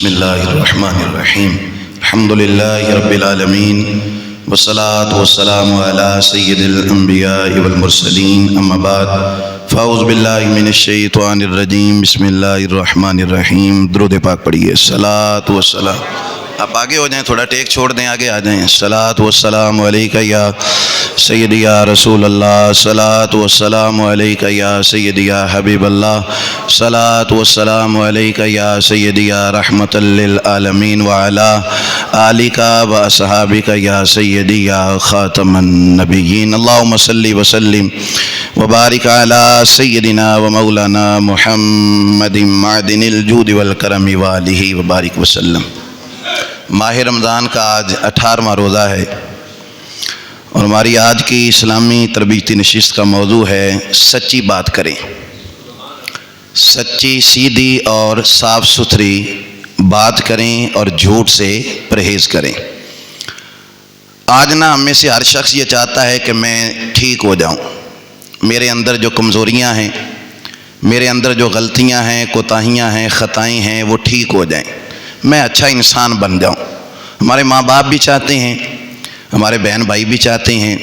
بسم اللہ الرحمن الرحیم الحمد للہ رب العالمین والصلاة والسلام علی سید الانبیاء والمرسلین اما بعد فاعوذ باللہ من الشیطان الرجیم بسم اللہ الرحمن الرحیم درود پاک پڑھیے۔ الصلاۃ والسلام، آپ آگے ہو جائیں، تھوڑا ٹیک چھوڑ دیں، آگے آ جائیں۔ الصلاۃ والسلام علیکہ یا سیدی یا رسول اللہ، الصلاۃ والسلام علیکہ یا سیدی یا حبیب اللہ، الصلاۃ والسلام علیکہ یا سیدی یا رحمۃ للعالمین وعلی آلک و اصحابک یا سیدی یا خاتم النبیین۔ اللہم صلی وسلم وبارک علی سیدنا و مولانا محمد معدن الجود والکرم وآلہ وبارک وسلم۔ ماہ رمضان کا آج 18واں روزہ ہے اور ہماری آج کی اسلامی تربیتی نشست کا موضوع ہے سچی بات کریں، سچی سیدھی اور صاف ستھری بات کریں اور جھوٹ سے پرہیز کریں۔ آج نا ہم میں سے ہر شخص یہ چاہتا ہے کہ میں ٹھیک ہو جاؤں، میرے اندر جو کمزوریاں ہیں، میرے اندر جو غلطیاں ہیں، کوتاہیاں ہیں، خطائیں ہیں، وہ ٹھیک ہو جائیں، میں اچھا انسان بن جاؤں۔ ہمارے ماں باپ بھی چاہتے ہیں، ہمارے بہن بھائی بھی چاہتے ہیں،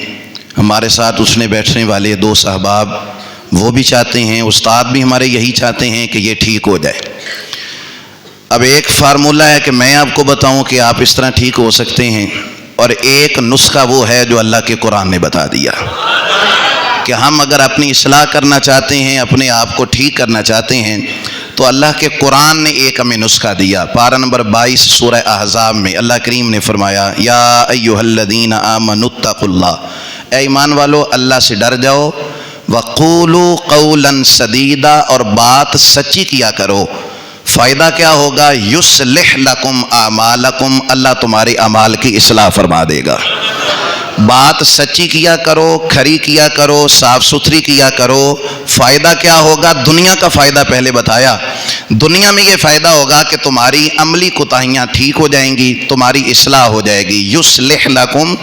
ہمارے ساتھ اٹھنے بیٹھنے والے دوست احباب وہ بھی چاہتے ہیں، استاد بھی ہمارے یہی چاہتے ہیں کہ یہ ٹھیک ہو جائے۔ اب ایک فارمولہ ہے کہ میں آپ کو بتاؤں کہ آپ اس طرح ٹھیک ہو سکتے ہیں، اور ایک نسخہ وہ ہے جو اللہ کے قرآن نے بتا دیا کہ ہم اگر اپنی اصلاح کرنا چاہتے ہیں، اپنے آپ کو ٹھیک کرنا چاہتے ہیں، تو اللہ کے قرآن نے ایک ہمیں نسخہ دیا۔ پارہ نمبر 22 سورہ احزاب میں اللہ کریم نے فرمایا، یا ایھا الذین آمنوا اتقوا اللہ، اے ایمان والو اللہ سے ڈر جاؤ، وقولوا قولا سدیدا، اور بات سچی کیا کرو۔ فائدہ کیا ہوگا؟ یصلح لکم اعمالکم، اللہ تمہارے اعمال کی اصلاح فرما دے گا۔ بات سچی کیا کرو، کھری کیا کرو، صاف ستھری کیا کرو۔ فائدہ کیا ہوگا؟ دنیا کا فائدہ پہلے بتایا۔ دنیا میں یہ فائدہ ہوگا کہ تمہاری عملی کوتاہیاں ٹھیک ہو جائیں گی، تمہاری اصلاح ہو جائے گی۔ یصلح لکم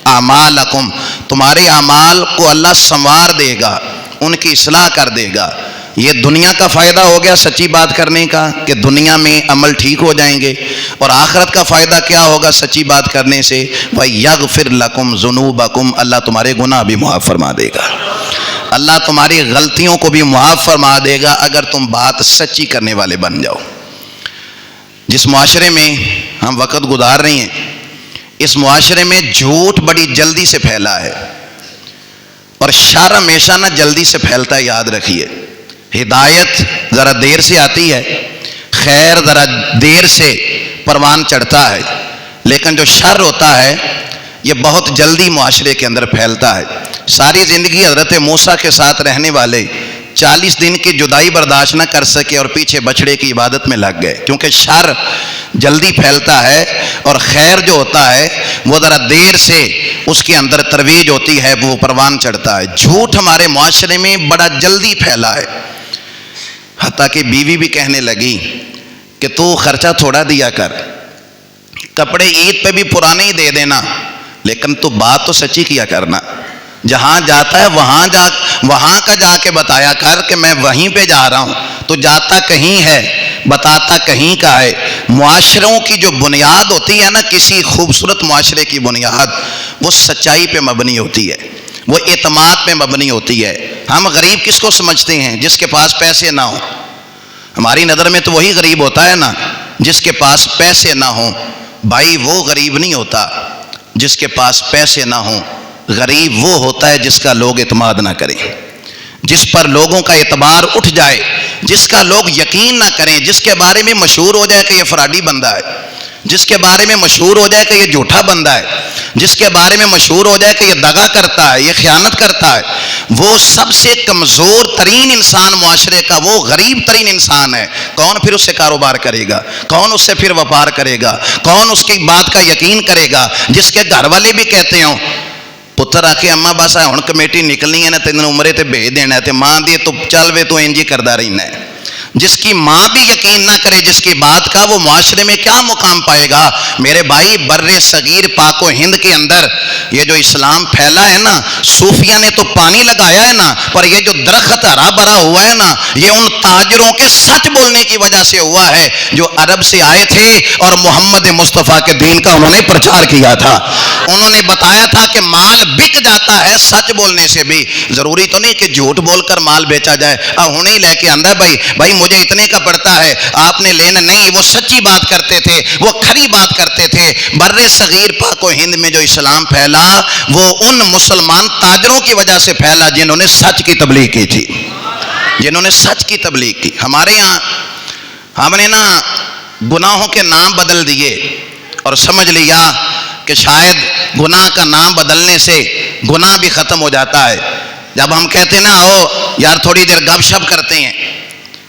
اعمالکم، تمہارے اعمال کو اللہ سنوار دے گا، ان کی اصلاح کر دے گا۔ یہ دنیا کا فائدہ ہو گیا سچی بات کرنے کا کہ دنیا میں عمل ٹھیک ہو جائیں گے، اور آخرت کا فائدہ کیا ہوگا سچی بات کرنے سے؟ وَيَغْفِرْ لَكُمْ ذُنُوبَكُمْ، اللہ تمہارے گناہ بھی معاف فرما دے گا، اللہ تمہاری غلطیوں کو بھی معاف فرما دے گا اگر تم بات سچی کرنے والے بن جاؤ۔ جس معاشرے میں ہم وقت گزار رہے ہیں، اس معاشرے میں جھوٹ بڑی جلدی سے پھیلا ہے، اور شر ہمیشہ نہ جلدی سے پھیلتا ہے، یاد رکھیے۔ ہدایت ذرا دیر سے آتی ہے، خیر ذرا دیر سے پروان چڑھتا ہے، لیکن جو شر ہوتا ہے یہ بہت جلدی معاشرے کے اندر پھیلتا ہے۔ ساری زندگی حضرت موسیٰ کے ساتھ رہنے والے 40 دن کی جدائی برداشت نہ کر سکے اور پیچھے بچڑے کی عبادت میں لگ گئے، کیونکہ شر جلدی پھیلتا ہے اور خیر جو ہوتا ہے وہ ذرا دیر سے اس کے اندر ترویج ہوتی ہے، وہ پروان چڑھتا ہے۔ جھوٹ ہمارے معاشرے میں بڑا جلدی پھیلا ہے، حتیٰ کہ بیوی بھی کہنے لگی کہ تو خرچہ تھوڑا دیا کر، کپڑے عید پہ بھی پرانے ہی دے دینا، لیکن تو بات تو سچی کیا کرنا، جہاں جاتا ہے وہاں کا جا کے بتایا کر کہ میں وہیں پہ جا رہا ہوں، تو جاتا کہیں ہے بتاتا کہیں کا ہے۔ معاشروں کی جو بنیاد ہوتی ہے نا، کسی خوبصورت معاشرے کی بنیاد وہ سچائی پہ مبنی ہوتی ہے، وہ اعتماد پہ مبنی ہوتی ہے۔ ہم غریب کس کو سمجھتے ہیں؟ جس کے پاس پیسے نہ ہوں۔ ہماری نظر میں تو وہی غریب ہوتا ہے نا جس کے پاس پیسے نہ ہوں۔ بھائی وہ غریب نہیں ہوتا جس کے پاس پیسے نہ ہوں، غریب وہ ہوتا ہے جس کا لوگ اعتماد نہ کریں، جس پر لوگوں کا اعتبار اٹھ جائے، جس کا لوگ یقین نہ کریں، جس کے بارے میں مشہور ہو جائے کہ یہ فراڈی بندہ ہے، جس کے بارے میں مشہور ہو جائے کہ یہ جھوٹا بندہ ہے، جس کے بارے میں مشہور ہو جائے کہ یہ دغا کرتا ہے، یہ خیانت کرتا ہے۔ وہ سب سے کمزور ترین انسان معاشرے کا وہ غریب ترین انسان ہے۔ کون پھر اس سے کاروبار کرے گا؟ کون اس سے پھر وپار کرے گا؟ کون اس کی بات کا یقین کرے گا؟ جس کے گھر والے بھی کہتے ہوں پتر آ کے اما بس ہن کمیٹی نکلنی ہے نا، تینوں عمرے تے بھیج دینا ہے، تے ماں دی تو چل وے تو انج ہی کردا رہنا ہے۔ جس کی ماں بھی یقین نہ کرے جس کی بات کا، وہ معاشرے میں کیا مقام پائے گا؟ میرے بھائی، بر صغیر پاک و ہند کے اندر یہ جو اسلام پھیلا ہے نا، صوفیہ نے تو پانی لگایا ہے نا، پر یہ جو درخت ہرا بھرا ہوا ہے نا، یہ ان تاجروں کے سچ بولنے کی وجہ سے ہوا ہے جو عرب سے آئے تھے اور محمد مصطفیٰ کے دین کا انہوں نے پرچار کیا تھا۔ انہوں نے بتایا تھا کہ مال بک جاتا ہے سچ بولنے سے بھی، ضروری تو نہیں کہ جھوٹ بول کر مال بیچا جائے۔ ہنے ہی لے کے آندہ بھائی مجھے اتنے کا پڑتا ہے، آپ نے لینا نہیں۔ وہ سچی بات کرتے تھے، وہ کھری بات کرتے تھے۔ بر صغیر پاک و ہند میں جو اسلام پھیلا وہ ان مسلمان تاجروں کی وجہ سے پھیلا جنہوں نے سچ کی تبلیغ کی تھی، جنہوں نے سچ کی تبلیغ کی۔ ہمارے یہاں ہم نے نا گناہوں کے نام بدل دیے اور سمجھ لیا کہ شاید گناہ کا نام بدلنے سے گناہ بھی ختم ہو جاتا ہے۔ جب ہم کہتے ہیں نا آؤ یار تھوڑی دیر گپ شپ کرتے ہیں،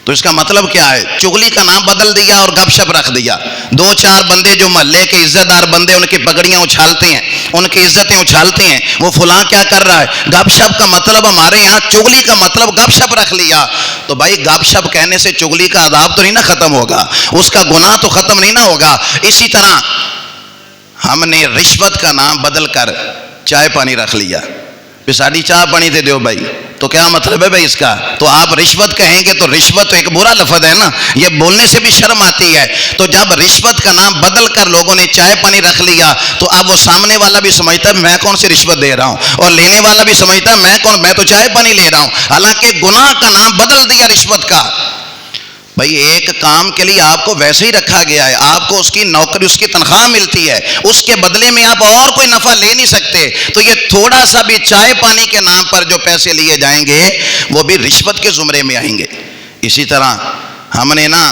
تو اس کا مطلب کیا ہے؟ چغلی کا نام بدل دیا اور گپ شپ رکھ دیا۔ دو چار بندے جو محلے کے عزت دار بندے ان کی پگڑیاں اچھالتے ہیں، ان کی عزتیں اچھالتے ہیں، وہ فلاں کیا کر رہا ہے؟ گپ شپ کا مطلب ہمارے یہاں چغلی کا مطلب گپ شپ رکھ لیا۔ تو بھائی گپ شپ کہنے سے چغلی کا عذاب تو نہیں نہ ختم ہوگا، اس کا گناہ تو ختم نہیں نہ ہوگا۔ اسی طرح ہم نے رشوت کا نام بدل کر چائے پانی رکھ لیا۔ ساڑی چاہ پانی دے دیو بھائی، تو کیا مطلب ہے بھائی اس کا؟ تو آپ رشوت کہیں گے تو رشوت تو ایک برا لفظ ہے نا، یہ بولنے سے بھی شرم آتی ہے۔ تو جب رشوت کا نام بدل کر لوگوں نے چائے پانی رکھ لیا تو اب وہ سامنے والا بھی سمجھتا ہے میں کون سی رشوت دے رہا ہوں، اور لینے والا بھی سمجھتا ہے میں تو چائے پانی لے رہا ہوں، حالانکہ گناہ کا نام بدل دیا رشوت کا۔ بھائی ایک کام کے لیے آپ کو ویسے ہی رکھا گیا ہے، آپ کو اس کی نوکری، اس کی تنخواہ ملتی ہے، اس کے بدلے میں آپ اور کوئی نفع لے نہیں سکتے، تو یہ تھوڑا سا بھی چائے پانی کے نام پر جو پیسے لیے جائیں گے وہ بھی رشوت کے زمرے میں آئیں گے۔ اسی طرح ہم نے نا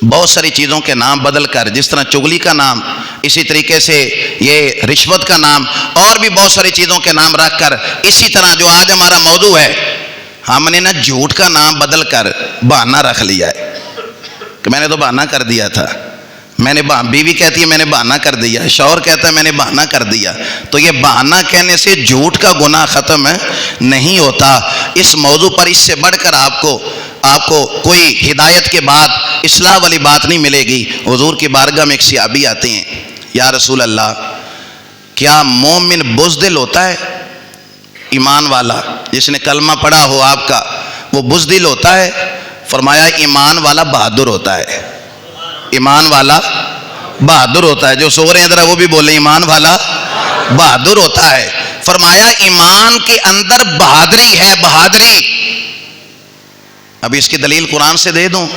بہت ساری چیزوں کے نام بدل کر، جس طرح چغلی کا نام، اسی طریقے سے یہ رشوت کا نام، اور بھی بہت ساری چیزوں کے نام رکھ کر، اسی طرح جو آج ہمارا موضوع ہے، ہم نے نا جھوٹ کا نام بدل کر بہانہ رکھ لیا ہے کہ میں نے تو بہانہ کر دیا تھا، بیوی کہتی ہے میں نے بہانہ کر دیا، شوہر کہتا ہے میں نے بہانہ کر دیا۔ تو یہ بہانہ کہنے سے جھوٹ کا گناہ ختم نہیں ہوتا۔ اس موضوع پر اس سے بڑھ کر آپ کو کوئی ہدایت کے بعد اصلاح والی بات نہیں ملے گی۔ حضور کی بارگاہ میں ایک صحابی آتے ہیں، یا رسول اللہ کیا مومن بزدل ہوتا ہے؟ ایمان والا جس نے کلمہ پڑھا ہو آپ کا، وہ بزدل ہوتا ہے؟ فرمایا ایمان والا بہادر ہوتا ہے۔ ایمان والا بہادر ہوتا ہے۔ جو سو رہے ہیں ذرا وہ بھی بولیں ایمان والا بہادر ہوتا ہے۔ فرمایا ایمان کے اندر بہادری ہے، بہادری۔ اب اس کی دلیل قرآن سے دے دوں۔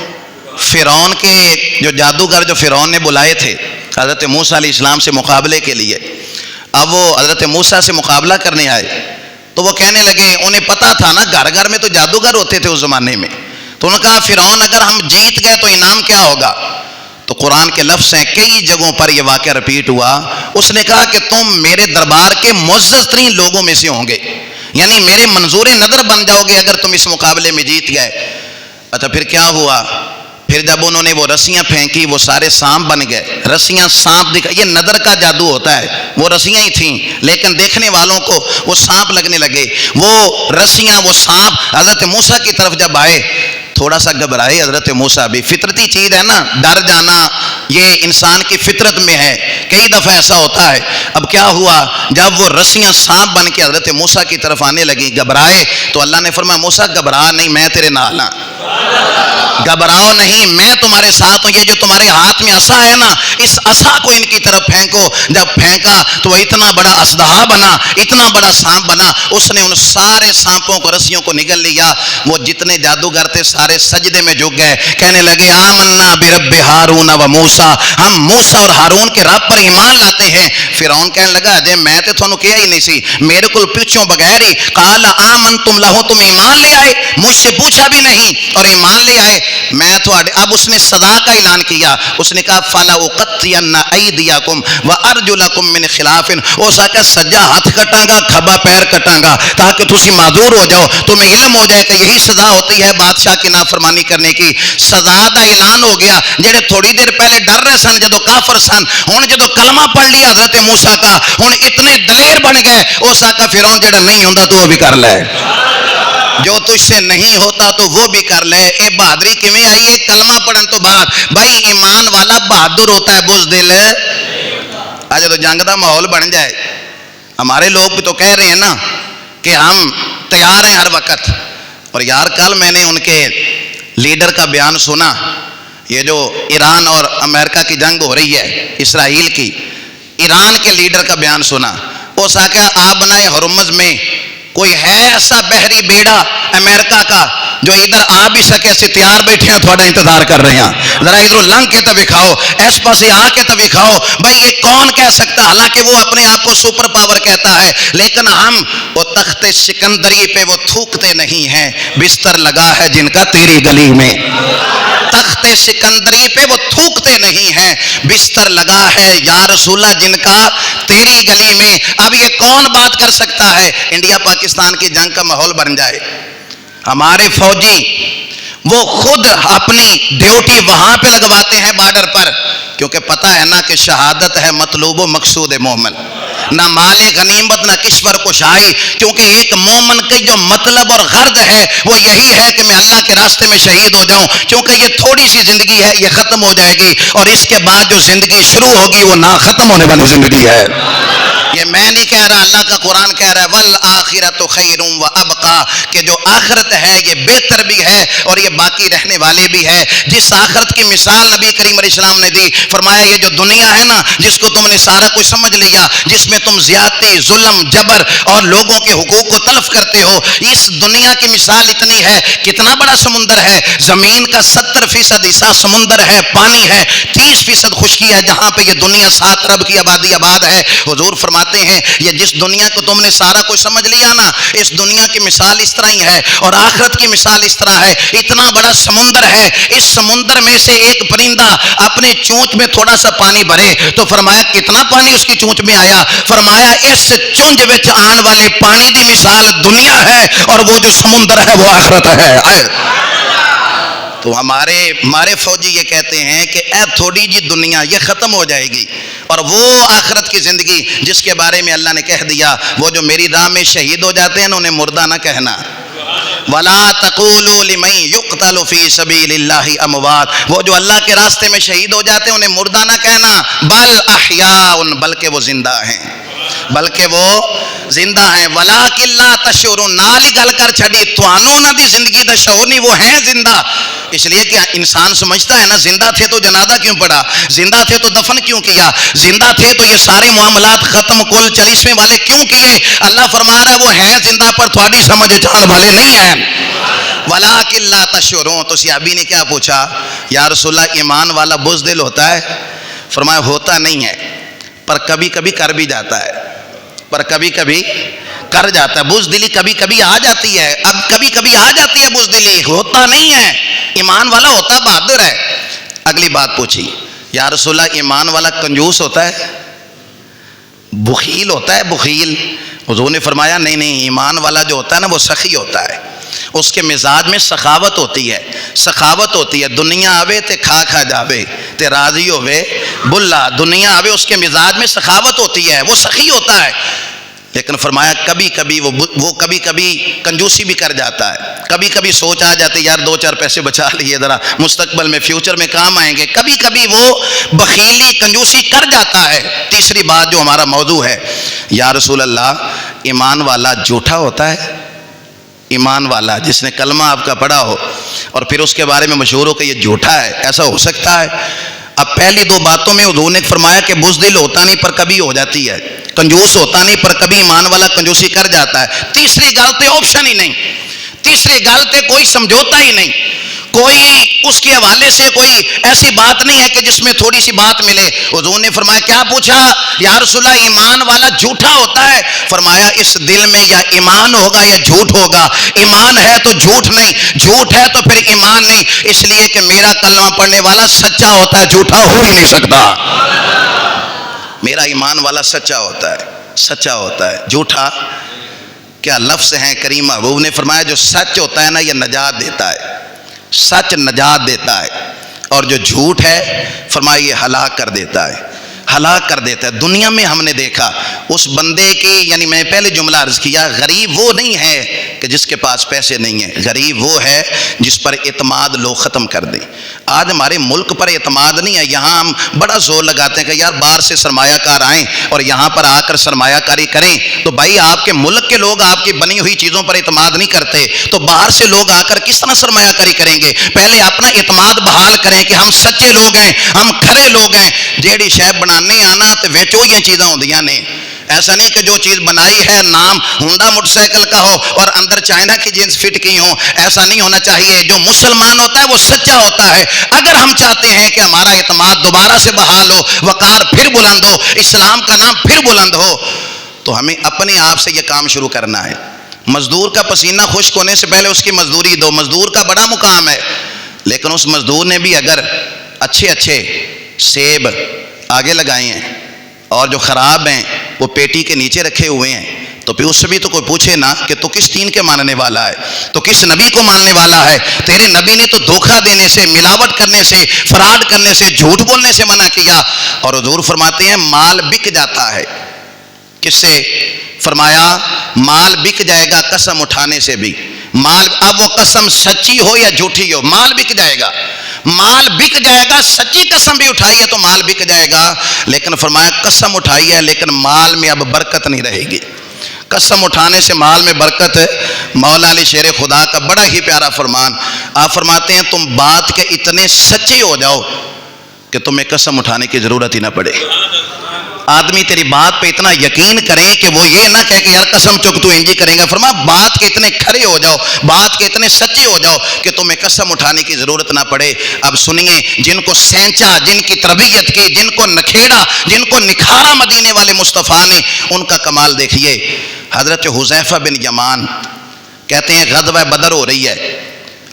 فرعون کے جو جادوگر جو فرعون نے بلائے تھے حضرت موسیٰ علیہ السلام سے مقابلے کے لیے، اب وہ حضرت موسیٰ سے مقابلہ کرنے آئے تو وہ کہنے لگے، انہیں پتا تھا نا گھر گھر میں تو جادوگر ہوتے تھے اس زمانے میں، تو انہوں نے کہا فرعون اگر ہم جیت گئے تو انعام کیا ہوگا؟ تو قرآن کے لفظ ہیں، کئی جگہوں پر یہ واقعہ رپیٹ ہوا۔ اس نے کہا کہ تم میرے دربار کے معزز ترین لوگوں میں سے ہوں گے، یعنی میرے منظور نظر بن جاؤ گے اگر تم اس مقابلے میں جیت گئے۔ اچھا پھر کیا ہوا؟ پھر جب انہوں نے وہ رسیاں پھینکی وہ سارے سانپ بن گئے، رسیاں سانپ دکھا، یہ نظر کا جادو ہوتا ہے، وہ رسیاں ہی تھیں لیکن دیکھنے والوں کو وہ سانپ لگنے لگے۔ وہ رسیاں، وہ سانپ حضرت موسیٰ کی طرف جب آئے تھوڑا سا گھبرائے حضرت موسیٰ بھی، فطرتی چیز ہے نا، ڈر جانا یہ انسان کی فطرت میں ہے، کئی دفعہ ایسا ہوتا ہے۔ اب کیا ہوا؟ جب وہ رسیاں سانپ بن کے حضرت موسیٰ کی طرف آنے لگی، گھبرائے تو اللہ نے فرمایا موسیٰ گھبرا نہیں، میں تیرے نال ہاں، گھبراؤ نہیں، میں تمہارے ساتھ ہوں۔ یہ جو تمہارے ہاتھ میں عصا ہے نا، اس عصا کو ان کی طرف پھینکو۔ جب پھینکا تو وہ اتنا بڑا اژدہا بنا، اتنا بڑا سانپ بنا، اس نے ان سارے سانپوں کو، رسیوں کو نگل لیا۔ وہ جتنے جادوگر تھے سارے سجدے میں جھک گئے، کہنے لگے آمنا برب ہارون و موسیٰ، ہم موسیٰ اور ہارون کے رب پر ایمان لاتے ہیں۔ فرعون کہنے لگا جے میں تے تھانوں کہیا ہی نہیں سی، میرے کل پوچھوں بغیر ہی، قال آمنتم لہ، تم ایمان لے آئے، مجھ سے پوچھا بھی نہیں اور ایمان لے آئے، میں تو اب اس نے سزا کا اعلان کیا۔ اس نے کہا فَلَأُقَطِّعَنَّ أَيْدِيَكُمْ وَأَرْجُلَكُمْ مِنْ خِلَافٍ، اس آکے سجا ہاتھ کٹاں گا، کھبا پیر کٹاں گا، تاکہ تسی معذور ہو جاؤ، تمہیں علم ہو جائے کہ یہی سزا ہوتی ہے بادشاہ کی نافرمانی کرنے کی۔ سزا دا اعلان ہو گیا۔ جڑے تھوڑی دیر پہلے ڈر رہے سن جدو کافر سن، ہن جدو کلمہ پڑھ لیا حضرت موسیٰ کا، ہن اتنے دلیر بن گئے۔ اس آکا فرعون جڑا نہیں ہوندا تو وہ بھی کر لے، جو تجھ سے نہیں ہوتا تو وہ بھی کر لے. اے بہادری کیویں آئی ہے کلمہ پڑھن تو بعد؟ بھائی ایمان والا بہادر ہوتا ہے, بزدل. آج تو جنگ دا ماحول بن جائے, ہمارے لوگ بھی تو کہہ رہے ہیں نا کہ ہم تیار ہیں ہر وقت. اور یار کل میں نے ان کے لیڈر کا بیان سنا, یہ جو ایران اور امریکہ کی جنگ ہو رہی ہے اسرائیل کی, ایران کے لیڈر کا بیان سنا. اس آقا آپ بنائے ہرمز میں کوئی ہے ایسا بحری بیڑا امریکہ کا جو ادھر آ بھی سکے؟ ایسے تیار بیٹھے ہیں, تھوڑا انتظار کر رہے ہیں. ذرا ادھر لنگ کے تو دکھاؤ, اس پاسے آ کے تو دکھاؤ. بھائی یہ کون کہہ سکتا؟ حالانکہ وہ اپنے آپ کو سپر پاور کہتا ہے, لیکن ہم وہ تخت سکندری پہ وہ تھوکتے نہیں ہیں, بستر لگا ہے جن کا تیری گلی میں. تخت سکندری پہ وہ تھوکتے نہیں ہیں, بستر لگا ہے یا رسول اللہ جن کا تیری گلی میں. اب یہ کون بات کر سکتا ہے؟ انڈیا پاکستان کی جنگ کا ماحول بن جائے, ہمارے فوجی وہ خود اپنی ڈیوٹی وہاں پہ لگواتے ہیں بارڈر پر, کیونکہ پتہ ہے نا کہ شہادت ہے مطلوب و مقصود مومن, نہ مال غنیمت نہ کشور کشائی. کیونکہ ایک مومن کی جو مطلب اور غرض ہے وہ یہی ہے کہ میں اللہ کے راستے میں شہید ہو جاؤں, کیونکہ یہ تھوڑی سی زندگی ہے, یہ ختم ہو جائے گی, اور اس کے بعد جو زندگی شروع ہوگی وہ نہ ختم ہونے والی زندگی ہے. یہ میں نہیں کہہ رہا, اللہ کا قرآن کہہ رہا ہے والآخرۃ خیر و ابقا, کہ جو آخرت ہے یہ بہتر بھی ہے اور یہ باقی رہنے والے بھی ہے. جس آخرت کی مثال نبی کریم علیہ السلام نے دی, فرمایا یہ جو دنیا ہے نا جس کو تم نے سارا کچھ سمجھ لیا, جس میں تم زیادتی, ظلم, جبر اور لوگوں کے حقوق کو تلف کرتے ہو, اس دنیا کی مثال اتنی ہے. کتنا بڑا سمندر ہے, زمین کا 70% حصہ سمندر ہے, پانی ہے, 30% خشکی ہے, جہاں پہ یہ دنیا 7 ارب کی آبادی آباد ہے. حضور فرماتے ہیں یہ جس دنیا کو تم نے سارا کچھ سمجھ لیا نا, اس دنیا کی مثال اس طرح ہی ہے اور آخرت کی مثال اس طرح ہے. اتنا بڑا سمندر ہے, اس سمندر میں سے ایک پرندہ اپنے چونچ میں تھوڑا سا پانی بھرے تو فرمایا کتنا پانی اس کی چونچ میں آیا؟ فرمایا اس چونچ وچ آن والے پانی دی مثال دنیا ہے اور وہ جو سمندر ہے وہ آخرت ہے. تو ہمارے فوجی یہ کہتے ہیں کہ اے تھوڑی جی دنیا یہ ختم ہو جائے گی, اور وہ آخرت کی زندگی جس کے بارے میں اللہ نے کہہ دیا وہ جو میری راہ میں شہید ہو جاتے ہیں انہیں مردہ نہ کہنا. وَلَا تَقُولُوا لِمَن يُقْتَلُ فِي سَبِيلِ اللَّهِ أَمْوَاتٌ, وہ جو اللہ کے راستے میں شہید ہو جاتے ہیں انہیں مردہ نہ کہنا. بل احیاء, بلکہ وہ زندہ ہیں, بلکہ وہ زندہ ہیں. وَلَٰكِن لَّا تَشْعُرُونَ, نال ہی گل کر چھڑی, توانوں نہ دی زندگی دا شعور نہیں, وہ ہیں زندہ. اس لیے کہ انسان سمجھتا ہے نا زندہ تھے تو جنازہ کیوں پڑا, زندہ تھے تو دفن کیوں کیا, زندہ تھے تو یہ سارے معاملات ختم کل 40ویں والے کیوں کیے. اللہ فرما رہا ہے وہ ہیں زندہ پر تھوڑی سمجھ جان والے نہیں ہیں. وَلَٰكِن لَّا تَشْعُرُونَ. تو صحابی نے کیا پوچھا, یا رسول اللہ ایمان والا بزدل ہوتا ہے؟ فرمایا ہوتا نہیں ہے, پر کبھی کبھی کر بھی جاتا ہے, پر کبھی کبھی کر جاتا ہے. بزدلی کبھی کبھی آ جاتی ہے, اب کبھی کبھی آ جاتی ہے بزدلی, ہوتا نہیں ہے. ایمان والا ہوتا بہادر ہے. اگلی بات پوچھی, یا رسول اللہ ایمان والا کنجوس ہوتا ہے, بخیل ہوتا ہے؟ بخیل. حضور نے فرمایا نہیں نہیں, ایمان والا جو ہوتا ہے نا وہ سخی ہوتا ہے, اس کے مزاج میں سخاوت ہوتی ہے, سخاوت ہوتی ہے. دنیا آوے تے کھا کھا جاوے تے راضی ہوے بلا, دنیا آوے اس کے مزاج میں سخاوت ہوتی ہے, وہ سخی ہوتا ہے. لیکن فرمایا کبھی کبھی وہ کبھی کبھی کنجوسی بھی کر جاتا ہے, کبھی کبھی سوچ آ جاتے یار 2-4 پیسے بچا لیے ذرا مستقبل میں فیوچر میں کام آئیں گے, کبھی کبھی وہ بخیلی کنجوسی کر جاتا ہے. تیسری بات جو ہمارا موضوع ہے, یا رسول اللہ ایمان والا جھوٹا ہوتا ہے؟ ایمان والا جس نے کلمہ آپ کا پڑھا ہو اور پھر اس کے بارے میں مشہور ہو کہ یہ جھوٹا ہے, ایسا ہو سکتا ہے؟ اب پہلی 2 باتوں میں حضور نے فرمایا کہ بزدل ہوتا نہیں پر کبھی ہو جاتی ہے, کنجوس ہوتا نہیں پر کبھی ایمان والا کنجوسی کر جاتا ہے. تیسری گل تے آپشن ہی نہیں, تیسری گل تے کوئی سمجھوتا ہی نہیں, کوئی اس کے حوالے سے کوئی ایسی بات نہیں ہے کہ جس میں تھوڑی سی بات ملے. حضور نے فرمایا کیا پوچھا, یا رسول اللہ ایمان والا جھوٹا ہوتا ہے؟ فرمایا اس دل میں یا ایمان ہوگا یا جھوٹ ہوگا, ایمان ہے تو جھوٹ نہیں, جھوٹ ہے تو پھر ایمان نہیں. اس لیے کہ میرا کلمہ پڑھنے والا سچا ہوتا ہے, جھوٹا ہو ہی نہیں سکتا. میرا ایمان والا سچا ہوتا ہے, سچا ہوتا ہے. جھوٹا کیا لفظ ہیں کریم محبوب نے فرمایا جو سچ ہوتا ہے نا یہ نجات دیتا ہے, سچ نجات دیتا ہے, اور جو جھوٹ ہے فرمایا یہ ہلاک کر دیتا ہے, ہلاک کر دیتا ہے. دنیا میں ہم نے دیکھا اس بندے کی, یعنی میں پہلے جملہ عرض کیا, غریب وہ نہیں ہے کہ جس کے پاس پیسے نہیں ہیں، غریب وہ ہے جس پر اعتماد لوگ ختم کر دیں۔ آج ہمارے ملک پر اعتماد نہیں ہے، یہاں ہم بڑا زور لگاتے ہیں کہ یار باہر سے سرمایہ کار آئیں اور یہاں پر آ کر سرمایہ کاری کریں، تو بھائی آپ کے ملک کے لوگ آپ کی بنی ہوئی چیزوں پر اعتماد نہیں کرتے تو باہر سے لوگ آ کر کس طرح سرمایہ کاری کریں گے؟ پہلے اپنا اعتماد بحال کریں کہ ہم سچے لوگ ہیں، ہم کھرے لوگ ہیں، جیڑی شے بنانے آنا تو وچ وہی چیزاں ہوندیاں نے۔ ایسا نہیں کہ جو چیز بنائی ہے نام ہونڈا موٹر سائیکل کا ہو اور اندر چائنا کی جینس فٹ کی ہو، ایسا نہیں ہونا چاہیے۔ جو مسلمان ہوتا ہے وہ سچا ہوتا ہے۔ اگر ہم چاہتے ہیں کہ ہمارا اعتماد دوبارہ سے بحال ہو، وقار پھر بلند ہو، اسلام کا نام پھر بلند ہو، تو ہمیں اپنے آپ سے یہ کام شروع کرنا ہے۔ مزدور کا پسینہ خشک ہونے سے پہلے اس کی مزدوری دو، مزدور کا بڑا مقام ہے، لیکن اس مزدور نے بھی اگر اچھے اچھے سیب آگے لگائے ہیں اور جو خراب ہیں وہ پیٹی کے نیچے رکھے ہوئے ہیں، تو پھر اس سے بھی تو کوئی پوچھے نا کہ تو کس دین کے ماننے والا ہے، تو کس نبی کو ماننے والا ہے؟ تیرے نبی نے تو دھوکہ دینے سے، ملاوٹ کرنے سے، فراڈ کرنے سے، جھوٹ بولنے سے منع کیا، اور حضور فرماتے ہیں مال بک جاتا ہے۔ کس سے؟ فرمایا مال بک جائے گا قسم اٹھانے سے بھی۔ مال، اب وہ قسم سچی ہو یا جھوٹی ہو، مال بک جائے گا، مال بک جائے گا۔ سچی قسم بھی اٹھائی ہے تو مال بک جائے گا، لیکن فرمایا قسم اٹھائی ہے لیکن مال میں اب برکت نہیں رہے گی۔ قسم اٹھانے سے مال میں برکت ہے۔ مولا علی شیر خدا کا بڑا ہی پیارا فرمان، آپ فرماتے ہیں تم بات کے اتنے سچے ہو جاؤ کہ تمہیں قسم اٹھانے کی ضرورت ہی نہ پڑے۔ آدمی تیری بات پہ اتنا یقین کریں کہ وہ یہ نہ کہے کہ یار قسم چک تو انجی کریں گا۔ فرمایا بات کے اتنے کھڑے ہو جاؤ، بات کے اتنے سچے ہو جاؤ کہ تمہیں قسم اٹھانے کی ضرورت نہ پڑے۔ اب سنیے، جن کو سینچا، جن کی تربیت کی، جن کو نکھیڑا، جن کو نکھارا مدینے والے مصطفیٰ نے، ان کا کمال دیکھیے۔ حضرت حذیفہ بن یمان کہتے ہیں غزوہ بدر ہو رہی ہے،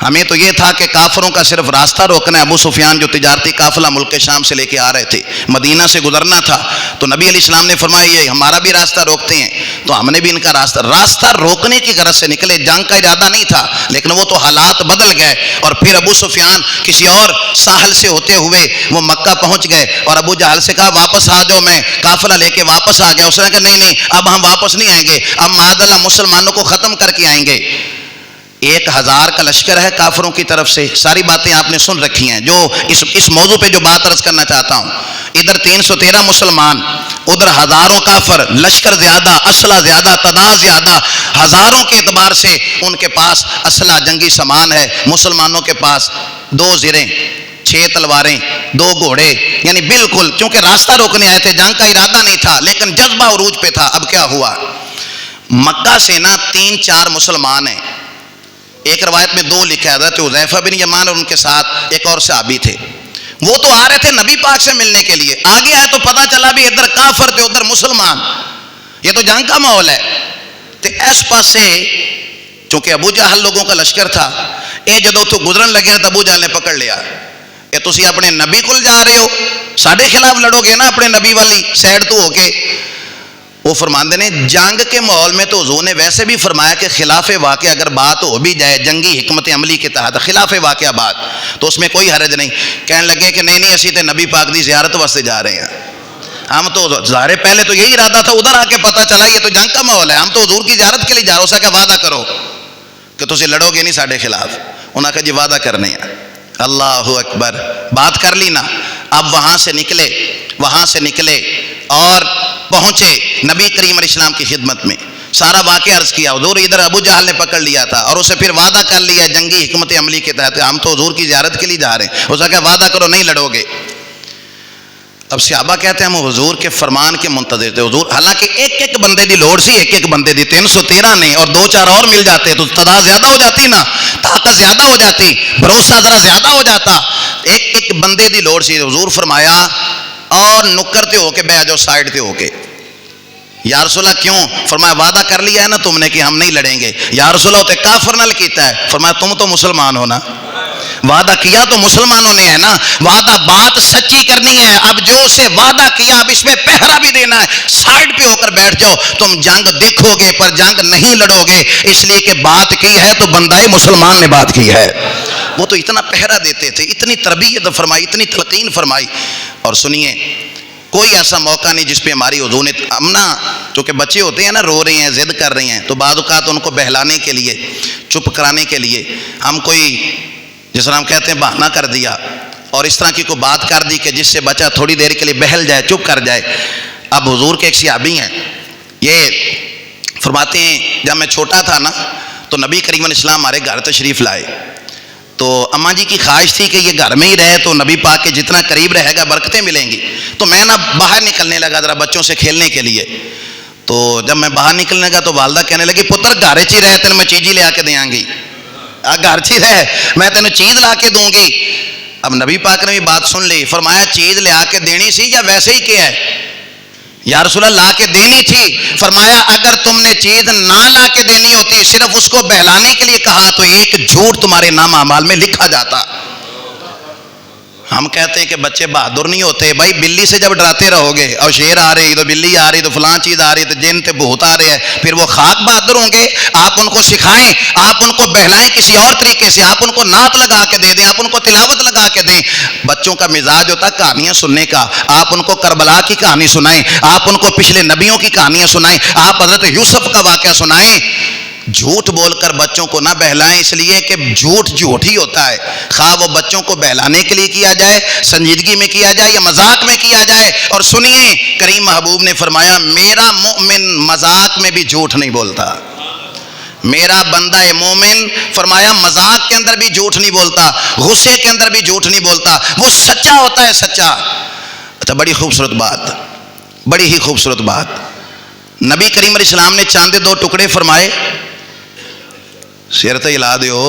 ہمیں تو یہ تھا کہ کافروں کا صرف راستہ روکنا ہے۔ ابو سفیان جو تجارتی قافلہ ملک شام سے لے کے آ رہے تھے، مدینہ سے گزرنا تھا، تو نبی علیہ السلام نے فرمایا یہ ہمارا بھی راستہ روکتے ہیں، تو ہم نے بھی ان کا راستہ روکنے کی غرض سے نکلے۔ جنگ کا ارادہ نہیں تھا، لیکن وہ تو حالات بدل گئے، اور پھر ابو سفیان کسی اور ساحل سے ہوتے ہوئے وہ مکہ پہنچ گئے، اور ابو جہل سے کہا واپس آ جاؤ، میں قافلہ لے کے واپس آ گیا۔ اس نے کہا نہیں، اب ہم واپس نہیں آئیں گے، اب معاذ اللہ مسلمانوں کو ختم کر کے آئیں گے۔ 1000 کا لشکر ہے کافروں کی طرف سے، ساری باتیں آپ نے سن رکھی ہیں۔ جو اس موضوع پہ جو بات عرض کرنا چاہتا ہوں، ادھر 313 مسلمان، ادھر ہزاروں کافر، لشکر زیادہ، اسلحہ زیادہ، تعداد زیادہ، ہزاروں کے اعتبار سے ان کے پاس اسلحہ جنگی سامان ہے۔ مسلمانوں کے پاس 2 زریں، 6 تلواریں، 2 گھوڑے، یعنی بالکل چونکہ راستہ روکنے آئے تھے، جنگ کا ارادہ نہیں تھا، لیکن جذبہ عروج پہ تھا۔ اب کیا ہوا؟ مکہ سے نا 3-4 مسلمان ہیں، ایک روایت میں 2 لکھا ہے، حضرت حذیفہ بن یمان اور ان کے ساتھ ایک اور صحابی تھے۔ وہ تو آ رہے تھے نبی پاک سے ملنے کے لیے، آگے آئے تو پتہ چلا بھی ادھر کافر تھے ادھر مسلمان، یہ تو جنگ کا ماحول ہے۔ تو اس پاسے چونکہ ابو جہل لوگوں کا لشکر تھا، یہ جدو تو گزرن لگے تو ابو جہل نے پکڑ لیا کہ تسی اپنے نبی کول جا رہے ہو، ساڈے خلاف لڑو گے نا اپنے نبی والی سائڈ تو ہو کے۔ وہ فرماندے نے جنگ کے ماحول میں تو حضور نے ویسے بھی فرمایا کہ خلاف واقعہ اگر بات ہو بھی جائے جنگی حکمت عملی کے تحت خلاف واقعہ بات تو اس میں کوئی حرج نہیں۔ کہنے لگے کہ نہیں اسی تے نبی پاک دی زیارت واسطے جا رہے ہیں، ہم تو ظاہر پہلے تو یہی ارادہ تھا، ادھر آ کے پتہ چلا یہ تو جنگ کا ماحول ہے، ہم تو حضور کی زیارت کے لیے جا رہے ہو۔ اسا کہ وعدہ کرو کہ تسی لڑو گے نہیں ساڈے خلاف۔ انہوں نے کہا جی وعدہ کرنے ہیں۔ اللہ اکبر، بات کر لی نا۔ اب وہاں سے نکلے اور پہنچے نبی کریم علیہ السلام کی خدمت میں، سارا واقعہ عرض کیا۔ حضور ادھر ابو جہل نے پکڑ لیا تھا اور اسے پھر وعدہ کر لیا جنگی حکمت عملی کے تحت ہم تو حضور کی زیارت کے لیے جا رہے ہیں۔ اس نے کہا وعدہ کرو نہیں لڑو گے۔ اب صحابہ کہتے ہیں ہم حضور کے فرمان کے منتظر تھے۔ حضور حالانکہ ایک بندے دی لوڑ سی، ایک بندے دی 313 نے، اور 2-4 اور مل جاتے تو تعداد زیادہ ہو جاتی نا، طاقت زیادہ ہو جاتی، بھروسہ ذرا زیادہ ہو جاتا۔ ایک بندے دی لوڑ سی۔ حضور فرمایا اور نکر تے ہو کے بیٹھ جاؤ، سائڈ تے ہو کے۔ یا رسول اللہ کیوں؟ فرمایا وعدہ کر لیا ہے نا تم نے کہ ہم نہیں لڑیں گے۔ یا رسول اللہ تے کافر نال کیتا ہے۔ فرمایا تم تو مسلمان ہو نا، وعدہ کیا تو مسلمانوں نے ہے نا، وعدہ بات سچی کرنی ہے۔ اب جو اسے وعدہ کیا اب اس میں پہرا بھی دینا ہے، سائڈ پہ ہو کر بیٹھ جاؤ۔ تم جنگ دیکھو گے پر جنگ نہیں لڑو گے، اس لیے کہ بات کی ہے تو بندہ مسلمان نے بات کی ہے۔ وہ تو اتنا پہرا دیتے تھے، اتنی تربیت فرمائی، اتنی تلقین فرمائی۔ اور سنیے کوئی ایسا موقع نہیں جس پہ ہماری حضور نے امنا چونکہ بچے ہوتے ہیں نا، رو رہے ہیں، ضد کر رہے ہیں، تو بعض اوقات ان کو بہلانے کے لیے، چپ کرانے کے لیے ہم کوئی، جس طرح ہم کہتے ہیں بہانہ کر دیا اور اس طرح کی کوئی بات کر دی کہ جس سے بچہ تھوڑی دیر کے لیے بہل جائے، چپ کر جائے. اب حضور کے ایک صحابی ہیں، یہ فرماتے ہیں جب میں چھوٹا تھا نا تو نبی کریم علیہ السلام ہمارے گھر تشریف لائے. تو اماں جی کی خواہش تھی کہ یہ گھر میں ہی رہے تو نبی پاک کے جتنا قریب رہے گا برکتیں ملیں گی. تو میں نا باہر نکلنے لگا ذرا بچوں سے کھیلنے کے لیے. تو جب میں باہر نکلنے لگا تو والدہ کہنے لگی پتر گھر چی رہے تین میں چیز لے کے دیا گی، گھر چی رہے میں تینوں چیز لا کے دوں گی. اب نبی پاک نے بھی بات سن لی، فرمایا چیز لے کے دینی سی یا ویسے ہی کیا ہے؟ یا رسول اللہ لا کے دینی تھی. فرمایا اگر تم نے چیز نہ لا کے دینی ہوتی، صرف اس کو بہلانے کے لیے کہا، تو ایک جھوٹ تمہارے نام اعمال میں لکھا جاتا. ہم کہتے ہیں کہ بچے بہادر نہیں ہوتے. بھائی بلی سے جب ڈراتے رہو گے اور شیر آ رہی تو بلی آ رہی تو فلان چیز آ رہی تو جن تے بہت آ رہے ہیں، پھر وہ خاک بہادر ہوں گے؟ آپ ان کو سکھائیں، آپ ان کو بہلائیں کسی اور طریقے سے، آپ ان کو نعت لگا کے دے دیں، آپ ان کو تلاوت لگا کے دیں. بچوں کا مزاج ہوتا ہے کہانیاں سننے کا. آپ ان کو کربلا کی کہانی سنائیں، آپ ان کو پچھلے نبیوں کی کہانیاں سنائیں، آپ حضرت یوسف کا واقعہ سنائیں. جھوٹ بول کر بچوں کو نہ بہلائیں، اس لیے کہ جھوٹ جھوٹ ہی ہوتا ہے. خواہ وہ بچوں کو بہلانے کے لیے کیا جائے، سنجیدگی میں کیا جائے یا مذاق میں کیا جائے. اور سنیے کریم محبوب نے فرمایا میرا مومن مذاق میں بھی جھوٹ نہیں بولتا. میرا بندہ مومن فرمایا مذاق کے اندر بھی جھوٹ نہیں بولتا، غصے کے اندر بھی جھوٹ نہیں بولتا، وہ سچا ہوتا ہے، سچا. اچھا بڑی خوبصورت بات، بڑی ہی خوبصورت بات. نبی کریم علیہ السلام نے چاندے 2 ٹکڑے فرمائے، سیرت ہلا دیو.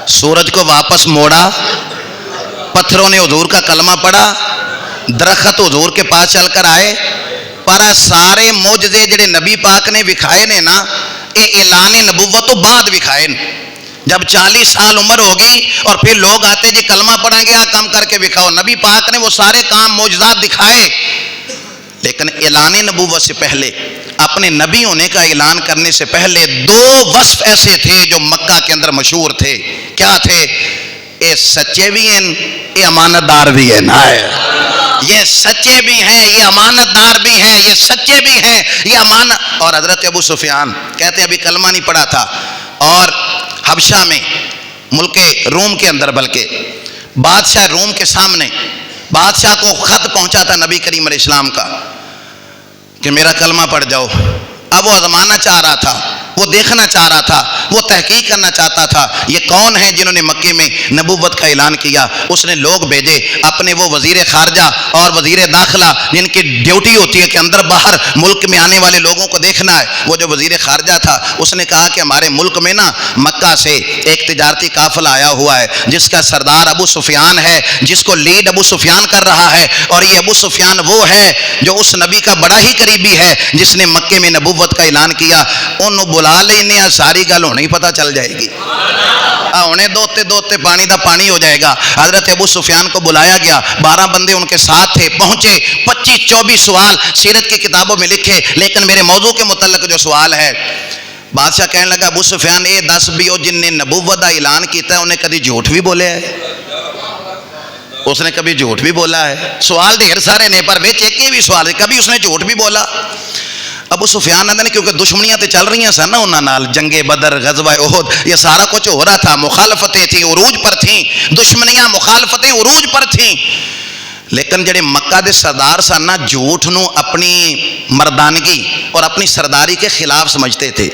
سورج کو واپس موڑا، پتھروں نے حضور کا کلمہ پڑھا، درخت حضور کے پاس چل کر آئے. پر سارے معجزے جڑے نبی پاک نے وکھائے نے نا، یہ اعلان نبوت تو بعد وکھائے. جب 40 سال عمر ہوگی اور پھر لوگ آتے جی کلمہ پڑھیں گے آ کام کر کے وکھاؤ. نبی پاک نے وہ سارے کام معجزات دکھائے، لیکن اعلان نبوت سے پہلے، اپنے نبی ہونے کا اعلان کرنے سے پہلے 2 وصف ایسے تھے جو مکہ کے اندر مشہور تھے. کیا تھے؟ یہ سچے بھی ہیں، یہ امانت دار بھی ہیں. یہ سچے بھی ہیں، یہ امانت دار بھی ہیں، یہ سچے بھی ہیں، یہ امانت. اور حضرت ابو سفیان کہتے ہیں ابھی کلمہ نہیں پڑھا تھا، اور حبشہ میں ملک روم کے اندر، بلکہ بادشاہ روم کے سامنے بادشاہ کو خط پہنچا تھا نبی کریم علیہ السلام کا کہ میرا کلمہ پڑھ جاؤ. اب وہ آزمانا چاہ رہا تھا، وہ دیکھنا چاہ رہا تھا، وہ تحقیق کرنا چاہتا تھا یہ کون ہیں جنہوں نے مکے میں نبوت کا اعلان کیا. اس نے لوگ بھیجے اپنے، وہ وزیر خارجہ اور وزیر داخلہ جن کی ڈیوٹی ہوتی ہے کہ اندر باہر ملک میں آنے والے لوگوں کو دیکھنا ہے. وہ جو وزیر خارجہ تھا اس نے کہا کہ ہمارے ملک میں نا مکہ سے ایک تجارتی قافلہ آیا ہوا ہے جس کا سردار ابو سفیان ہے، جس کو لیڈ ابو سفیان کر رہا ہے. اور یہ ابو سفیان وہ ہے جو اس نبی کا بڑا ہی قریبی ہے جس نے مکے میں نبوت کا اعلان کیا. انہوں بلا لینے ساری گل ہونے ہی پتہ چل جائے گی. ہونے دوتے دوتے پانی دا پانی ہو جائے گا. حضرت ابو سفیان کو بلایا گیا، 12 بندے ان کے ساتھ تھے. پہنچے 25-24 سوال سیرت کی کتابوں میں لکھے، لیکن میرے موضوع کے متعلق جو سوال ہے، بادشاہ کہنے لگا ابو سفیان یہ دس بھی ہو جن نے نبوت کا اعلان کیتا ہے انہیں کبھی جھوٹ بھی بولے ہے؟ اس نے کبھی جھوٹ بھی بولا ہے؟ سوال ڈھیر سارے نے پر وچ ایک ہی بھی سوال ہے کبھی اس نے جھوٹ بھی بولا؟ ابو سفیان نے کیونکہ دشمنیاں تے چل رہی ہیں سن نا انہاں نال، جنگ بدر، غزوہ احد، یہ سارا کچھ ہو رہا تھا، مخالفتیں تھیں، عروج پر تھیں، دشمنیاں مخالفتیں عروج پر تھیں. لیکن جڑے مکہ دے سردار سن نا جھوٹ نو اپنی مردانگی اور اپنی سرداری کے خلاف سمجھتے تھے.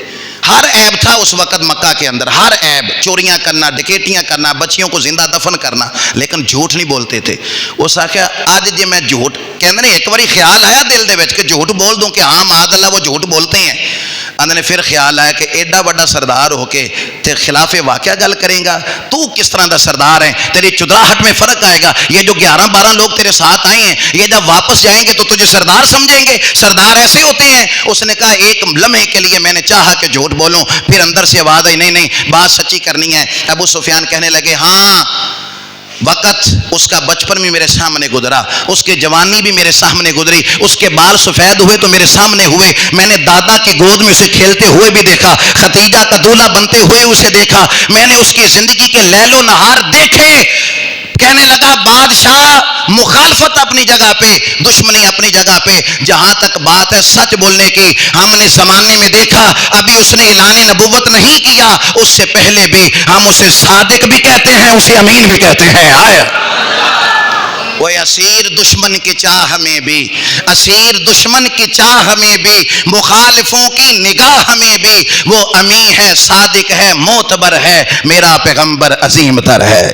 ہر عیب تھا اس وقت مکہ کے اندر، ہر عیب، چوریاں کرنا، ڈکیٹیاں کرنا، بچیوں کو زندہ دفن کرنا، لیکن جھوٹ نہیں بولتے تھے. اس آخیا آج جی میں جھوٹ کہندے نے ایک باری خیال آیا دل دے وچ کہ جھوٹ بول دوں کہ ہاں معاذ اللہ وہ جھوٹ بولتے ہیں. اندر نے پھر خیال آیا کہ ایڈا بڑا سردار ہو کے تے خلاف واقعہ گل کریں گا، تو کس طرح دا سردار ہے، تیری چدراہٹ میں فرق آئے گا. یہ جو 11-12 لوگ تیرے ساتھ آئے ہیں یہ جب واپس جائیں گے تو تجھے سردار سمجھیں گے، سردار ایسے ہوتے ہیں. اس نے کہا ایک لمحے کے لیے میں نے چاہا کہ جھوٹ بولوں، پھر اندر سے آواز آئی نہیں بات سچی کرنی ہے. ابو سفیان کہنے لگے ہاں وقت اس کا بچپن بھی میرے سامنے گزرا، اس کے جوانی بھی میرے سامنے گزری، اس کے بال سفید ہوئے تو میرے سامنے ہوئے، میں نے دادا کی گود میں اسے کھیلتے ہوئے بھی دیکھا، ختیجہ کا دولہا بنتے ہوئے اسے دیکھا، میں نے اس کی زندگی کے لیل و نہار دیکھے کہنے لگا بادشاہ مخالفت اپنی جگہ پہ، دشمنی اپنی جگہ پہ، جہاں تک بات ہے سچ بولنے کی، ہم نے زمانے میں دیکھا ابھی اس نے اعلان نبوت نہیں کیا، اس سے پہلے بھی ہم اسے صادق بھی کہتے ہیں، اسے امین بھی کہتے ہیں۔ آیا وہ اسیر دشمن کی چاہ میں بھی، اسیر دشمن کی چاہ میں بھی، مخالفوں کی نگاہ میں بھی وہ امین ہے، صادق ہے، معتبر ہے، میرا پیغمبر عظیم تر ہے،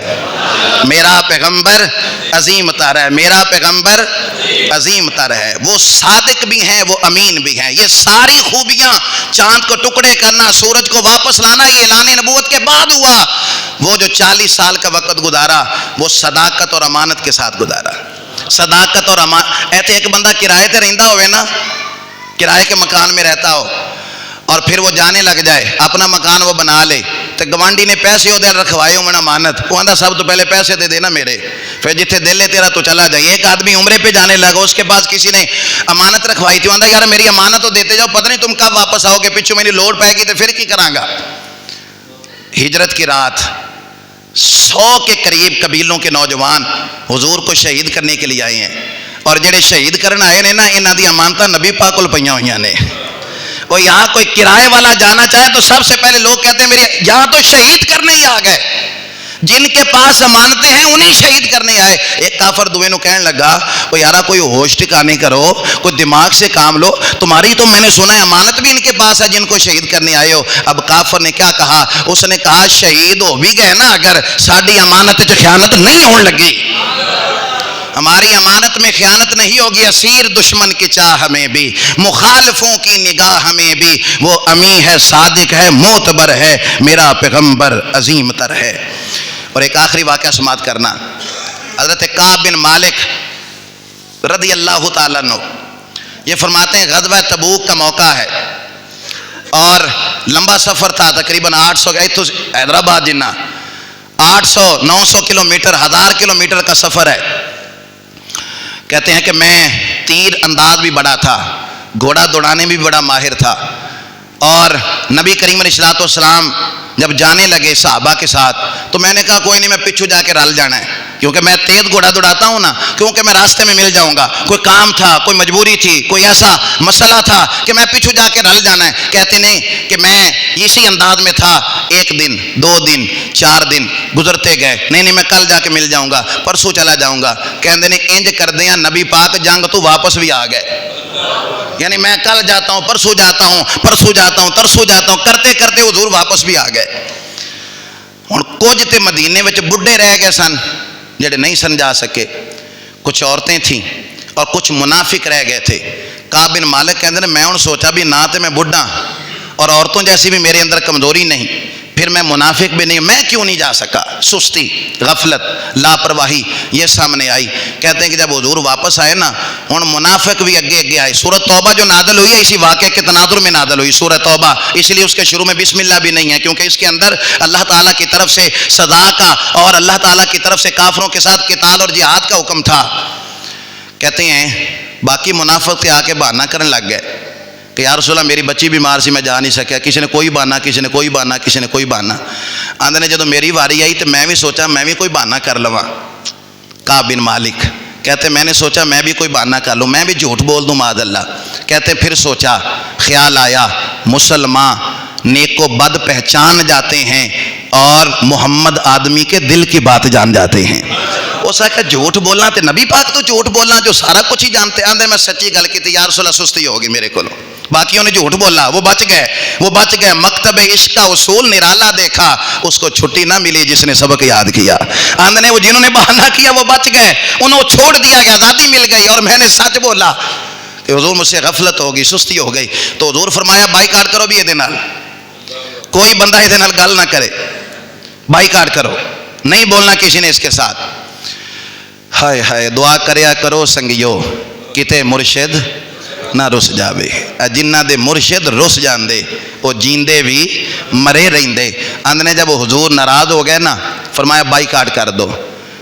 میرا پیغمبر عظیم تر ہے، میرا پیغمبر عظیم تر ہے۔ وہ صادق بھی ہیں، وہ امین بھی ہیں۔ یہ ساری خوبیاں، چاند کو ٹکڑے کرنا، سورج کو واپس لانا، یہ اعلان نبوت کے بعد ہوا۔ وہ جو 40 سال کا وقت گزارا وہ صداقت اور امانت کے ساتھ گزارا۔ صداقت اور امانت، ایسے ایک بندہ کرائے تے رہندا ہوئے نا، کرائے کے مکان میں رہتا ہو اور پھر وہ جانے لگ جائے، اپنا مکان وہ بنا لے، تو گوانڈی نے پیسے وہ دے رکھوائے ہوں امانت، وہ آندہ سب تو پہلے پیسے دے دینا میرے، پھر جتھے دل ہے تیرا تو چلا جائے۔ ایک آدمی عمرے پہ جانے لگا، اس کے پاس کسی نے امانت رکھوائی تھی، وہ آندہ یار میری امانت تو دیتے جاؤ، پتہ نہیں تم کب واپس آؤ گے، پیچھے میری لوڑ پائے گی تو پھر کی کراں گا۔ ہجرت کی رات 100 کے قریب قبیلوں کے نوجوان حضور کو شہید کرنے کے لیے آئے ہیں، اور جڑے شہید کرنا آئے نے نا، انہاں دی امانتاں نبی پاک کول پئیاں ہوئیاں نے۔ وہ یہاں کوئی کرائے والا جانا چاہے تو سب سے پہلے لوگ کہتے ہیں میرے یہاں تو شہید کرنے ہی آ گئے، جن کے پاس امانتیں ہیں انہیں شہید کرنے آئے۔ ایک کافر دوے نو کہنے لگا وہ یارا کوئی ہوش ٹھکانے کرو، کوئی دماغ سے کام لو، تمہاری تو میں نے سنا ہے امانت بھی ان کے پاس ہے جن کو شہید کرنے آئے ہو۔ اب کافر نے کیا کہا؟ اس نے کہا شہید ہو بھی گئے نا اگر، ساڈی امانت چ خیانت نہیں ہون لگی، ہماری امانت میں خیانت نہیں ہوگی۔ اسیر دشمن کی چاہ میں بھی، مخالفوں کی نگاہ میں بھی وہ امین ہے، صادق ہے، معتبر ہے، میرا پیغمبر عظیم تر ہے۔ اور ایک آخری واقعہ سماعت کرنا، حضرت کعب بن مالک رضی اللہ تعالیٰ عنہ یہ فرماتے ہیں غزوہ تبوک کا موقع ہے اور لمبا سفر تھا، تقریباً 800 حیدرآباد جنہ 800-900 کلومیٹر، 1000 کلومیٹر کا سفر ہے۔ کہتے ہیں کہ میں تیر انداز بھی بڑا تھا، گھوڑا دوڑانے بھی بڑا ماہر تھا، اور نبی کریم علیہ السلام جب جانے لگے صحابہ کے ساتھ تو میں نے کہا کوئی نہیں، میں پیچھے جا کے رل جانا ہے، کیونکہ میں تیز گھوڑا دوڑاتا ہوں نا، کیونکہ میں راستے میں مل جاؤں گا، کوئی کام تھا، کوئی مجبوری تھی، کوئی ایسا مسئلہ تھا کہ میں پیچھے جا کے رل جانا ہے۔ کہتے نہیں کہ میں اسی انداز میں تھا، 1 دن 2 دن 4 دن گزرتے گئے، نہیں میں کل جا کے مل جاؤں گا، پرسوں چلا جاؤں گا۔ کہتے نہیں انج کر دیا نبی پاک جنگ تو واپس بھی آ گئے، یعنی میں کل جاتا ہوں، پرسوں جاتا ہوں، پرسوں جاتا ہوں، ترسوں جاتا ہوں، کرتے کرتے حضور واپس بھی آ گئے۔ ہن کچھ تے مدینے وچ بڈھے رہ گئے سن جڑے نہیں سمجھا سکے، کچھ عورتیں تھیں اور کچھ منافق رہ گئے تھے۔ کعب بن مالک کہندے نے میں ہن سوچا بھی نہ تے میں بڈھا اور عورتوں جیسی بھی میرے اندر کمزوری نہیں، پھر میں منافق بھی نہیں، میں کیوں نہیں جا سکا؟ سستی، غفلت، لاپرواہی یہ سامنے آئی۔ کہتے ہیں کہ جب حضور واپس آئے نا، ہن منافق بھی اگے اگے آئے۔ سورۃ توبہ جو نازل ہوئی ہے اسی واقعے کے تناظر میں نازل ہوئی سورۃ توبہ، اس لیے اس کے شروع میں بسم اللہ بھی نہیں ہے، کیونکہ اس کے اندر اللہ تعالیٰ کی طرف سے سزا کا اور اللہ تعالیٰ کی طرف سے کافروں کے ساتھ قتال اور جہاد کا حکم تھا۔ کہتے ہیں باقی منافق سے آ کے بہانہ کرنے لگ گئے کہ یا رسول اللہ میری بچی بیمار سی، میں جا نہیں سکیا، کسی نے کوئی بہانہ، کسی نے کوئی بہانہ، کسی نے کوئی بہانہ۔ آندے نے جدو میری واری آئی تو میں بھی سوچا میں بھی کوئی بہانہ کر لواں۔ کعب بن مالک کہتے میں نے سوچا میں بھی کوئی بہانہ کر لوں، میں بھی جھوٹ بول دوں معاذ اللہ۔ کہتے پھر سوچا، خیال آیا مسلمان نیک و بد پہچان جاتے ہیں اور محمد آدمی کے دل کی بات جان جاتے ہیں۔ اس کا جھوٹ بولنا تے نبی پاک تو جھوٹ بولنا جو سارا کچھ ہی جانتے ہیں۔ آندے میں سچی گل کی تھی یا رسول اللہ سستی ہوگی میرے کو، باقیوں نے جھوٹ بولا، وہ بچ گئے، وہ بچ گئے۔ مکتب عشق کا اصول نرالا دیکھا، اس کو چھٹی نہ ملی جس نے سبق یاد کیا۔ آندے نے وہ جنہوں نے بہانہ کیا وہ بچ گئے، انہوں چھوڑ دیا گیا، آزادی مل گئی، اور میں نے سچ بولا کہ حضور مجھ سے غفلت ہوگی، سستی ہو گئی۔ تو حضور فرمایا بائی کاٹ کرو بھی یہ نال، کوئی بندہ یہ نال گل نہ کرے، بائی کاٹ کرو، نہیں بولنا کسی نے اس کے ساتھ۔ ہائے ہائے دعا کریا کرو سنگیو کتے مرشد نہ رس جاوے، جنہ دے مرشد رس جاندے وہ جیندے بھی مرے رہندے۔ اندنے جب حضور ناراض ہو گئے نا، فرمایا بائی کاٹ کر دو۔